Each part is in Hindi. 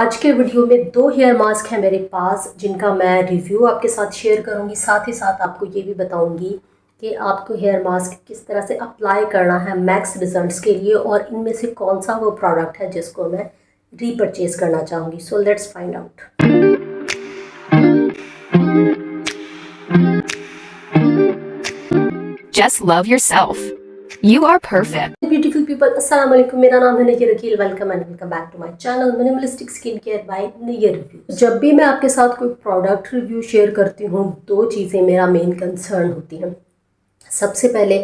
आज के वीडियो में 2 हेयर मास्क हैं मेरे पास जिनका मैं रिव्यू आपके साथ शेयर करूंगी। साथ ही साथ आपको ये भी बताऊंगी कि आपको हेयर मास्क किस तरह से अप्लाई करना है मैक्स रिजल्ट्स के लिए, और इनमें से कौन सा वो प्रोडक्ट है जिसको मैं रीपरचेज करना चाहूँगी। So let's find out. Just love yourself. You are perfect. Beautiful people, अस्सलाम वालेकुम। मेरा नाम है Nayyar Aqeel. Welcome and welcome back to my channel minimalistic skin care by Nayyar review. जब भी मैं आपके साथ कोई प्रोडक्ट रिव्यू शेयर करती हूँ, 2 चीज़ें मेरा मेन कंसर्न होती हैं। सबसे पहले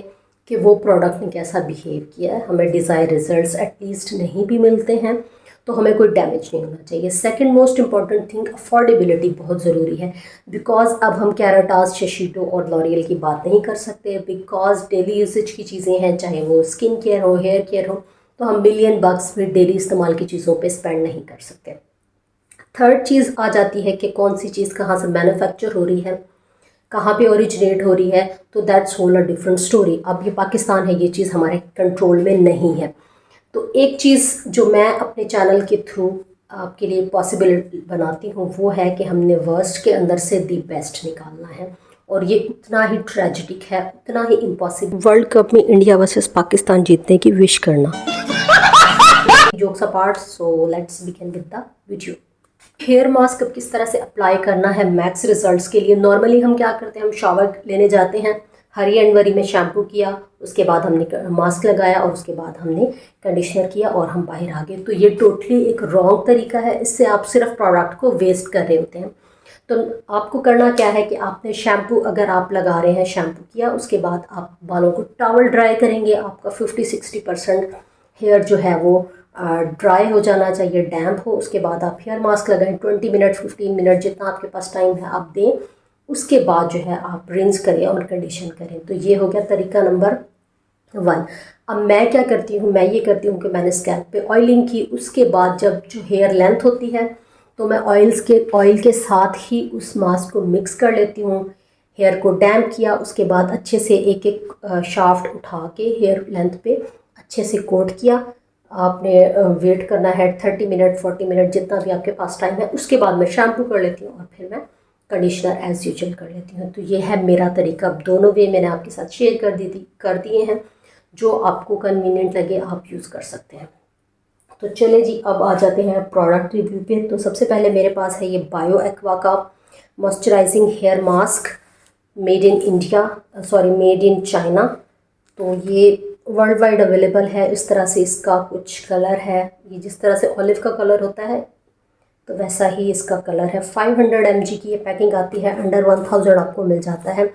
कि वो प्रोडक्ट ने कैसा बिहेव किया है, हमें डिज़ायर रिजल्ट्स एटलीस्ट नहीं भी मिलते हैं तो हमें कोई डैमेज नहीं होना चाहिए। Second most important thing, affordability बहुत ज़रूरी है। बिकॉज अब हम कैराटास, शशीटो और लॉरियल की बात नहीं कर सकते, बिकॉज डेली यूसेज की चीज़ें हैं, चाहे वो स्किन केयर हो, हेयर केयर हो, तो हम मिलियन बक्स में डेली इस्तेमाल की चीज़ों पर स्पेंड नहीं कर सकते। थर्ड चीज़ आ जाती है कि कौन सी चीज़ कहाँ से मैन्युफैक्चर हो रही है, कहाँ पे ओरिजिनेट हो रही है, तो that's whole a different story. अब ये पाकिस्तान है, ये चीज़ हमारे कंट्रोल में नहीं है। तो एक चीज़ जो मैं अपने चैनल के थ्रू आपके लिए पॉसिबल बनाती हूँ वो है कि हमने वर्स्ट के अंदर से दी बेस्ट निकालना है, और ये उतना ही ट्रेजिक है, उतना ही इम्पॉसिबल। वर्ल्ड कप में इंडिया वर्सेस पाकिस्तान जीतने की विश करना। Jokes apart, so let's begin with the video. Hair mask अब किस तरह से अप्लाई करना है मैक्स रिजल्ट्स के लिए। नॉर्मली हम क्या करते हैं, हम शावर लेने जाते हैं, हरी एंड वरी में शैम्पू किया, उसके बाद हमने मास्क लगाया और उसके बाद हमने कंडीशनर किया और हम बाहर आ गए। तो ये टोटली एक रॉन्ग तरीका है। इससे आप सिर्फ प्रोडक्ट को वेस्ट कर रहे होते हैं। तो आपको करना क्या है कि आपने शैम्पू अगर आप लगा रहे हैं, शैम्पू किया, उसके बाद आप बालों को टॉवल ड्राई करेंगे। आपका 50-60% हेयर जो है वो ड्राई हो जाना चाहिए, डैम्प हो। उसके बाद आप हेयर मास्क लगाएं, 20 मिनट 15 मिनट जितना आपके पास टाइम है आप दें। उसके बाद जो है आप रिंस करें और कंडीशन करें। तो ये हो गया तरीका नंबर 1। अब मैं क्या करती हूँ, मैं ये करती हूँ कि मैंने स्कैल्प पे ऑयलिंग की। उसके बाद जब जो हेयर लेंथ होती है तो मैं ऑयल के साथ ही उस मास्क को मिक्स कर लेती हूँ। हेयर को डैम्प किया, उसके बाद अच्छे से एक एक शाफ्ट उठा के हेयर लेंथ पे अच्छे से कोट किया। आपने वेट करना है 30 मिनट 40 मिनट जितना भी आपके पास टाइम है। उसके बाद मैं शैम्पू कर लेती हूँ और फिर मैं कंडीशनर एज़ यूजुअल कर लेती हूँ। तो ये है मेरा तरीका। अब दोनों वे मैंने आपके साथ शेयर कर दिए हैं। जो आपको कन्वीनियंट लगे आप यूज़ कर सकते हैं। तो चले जी, अब आ जाते हैं प्रोडक्ट रिव्यू पे। तो सबसे पहले मेरे पास है ये बायो एक्वा का moisturising hair mask, made in India, sorry made in China. तो ये वर्ल्ड वाइड अवेलेबल है। इस तरह से इसका कुछ कलर है, ये जिस तरह से ऑलिव का कलर होता है तो वैसा ही इसका कलर है। 500 mg की ये पैकिंग आती है, अंडर 1000 आपको मिल जाता है।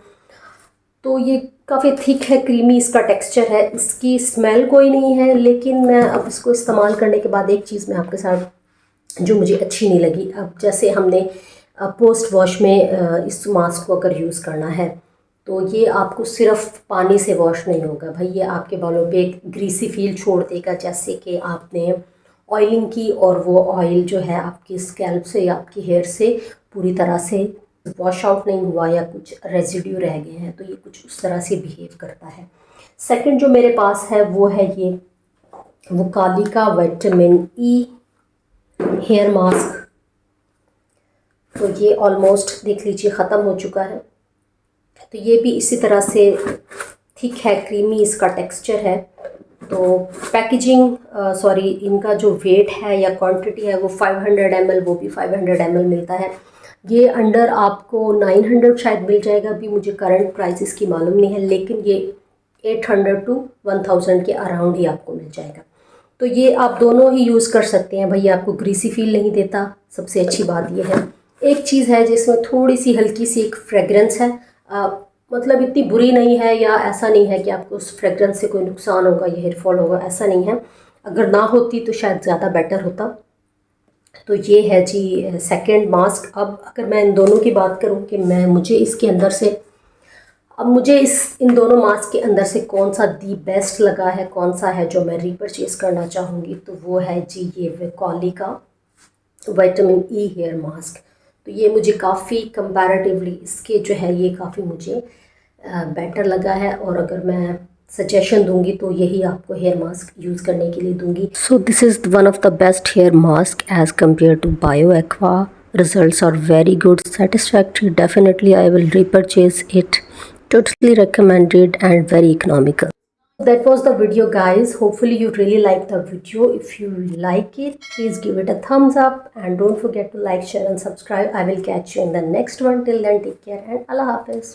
तो ये काफ़ी थिक है, क्रीमी इसका टेक्सचर है। इसकी स्मेल कोई नहीं है, लेकिन मैं अब इसको इस्तेमाल करने के बाद एक चीज़ मैं आपके साथ जो मुझे अच्छी नहीं लगी। अब जैसे हमने पोस्ट वॉश में इस मास्क को अगर यूज़ करना है तो ये आपको सिर्फ पानी से वॉश नहीं होगा भाई, ये आपके बालों पे एक ग्रीसी फील छोड़ देगा, जैसे कि आपने ऑयलिंग की और वो ऑयल जो है आपकी स्कैल्प से या आपकी हेयर से पूरी तरह से वॉश आउट नहीं हुआ या कुछ रेजिड्यू रह गए हैं, तो ये कुछ उस तरह से बिहेव करता है। सेकंड जो मेरे पास है वो है ये वोकाली का विटामिन ई हेयर मास्क। तो ये ऑलमोस्ट देख लीजिए ख़त्म हो चुका है। तो ये भी इसी तरह से थिक है, क्रीमी इसका टेक्सचर है। तो पैकेजिंग सॉरी इनका जो वेट है या क्वांटिटी है वो 500 ml, वो भी 500 ml मिलता है। ये अंडर आपको 900 शायद मिल जाएगा, अभी मुझे करंट प्राइस इसकी मालूम नहीं है, लेकिन ये 800 to 1000 के अराउंड ही आपको मिल जाएगा। तो ये आप दोनों ही यूज़ कर सकते हैं भैया, आपको ग्रीसी फील नहीं देता। सबसे अच्छी बात ये है। एक चीज़ है जिसमें थोड़ी सी हल्की सी एक फ्रेगरेंस है, मतलब इतनी बुरी नहीं है, या ऐसा नहीं है कि आपको उस फ्रेगरेंस से कोई नुकसान होगा या हेयर फॉल होगा, ऐसा नहीं है। अगर ना होती तो शायद ज़्यादा बेटर होता। तो ये है जी सेकंड मास्क। अब अगर मैं इन दोनों की बात करूं कि मुझे इसके अंदर से, अब मुझे इन दोनों मास्क के अंदर से कौन सा दी बेस्ट लगा है, कौन सा है जो मैं रीपरचेज़ करना चाहूँगी, तो वो है जी ये वोकाली का विटामिन ई हेयर मास्क। तो ये मुझे काफ़ी कंपैरेटिवली इसके जो है ये काफ़ी मुझे बेटर लगा है। और अगर मैं सजेशन दूंगी तो यही आपको हेयर मास्क यूज़ करने के लिए दूंगी। So this is one of the best hair mask as compare to bio aqua. Results are very good, satisfactory. Definitely I will repurchase it. Totally recommended and very economical. That was the video, guys. Hopefully you really liked the video. If you like it, please give it a thumbs up and don't forget to like, share and subscribe. I will catch you in the next one. Till then, take care and Allah Hafiz.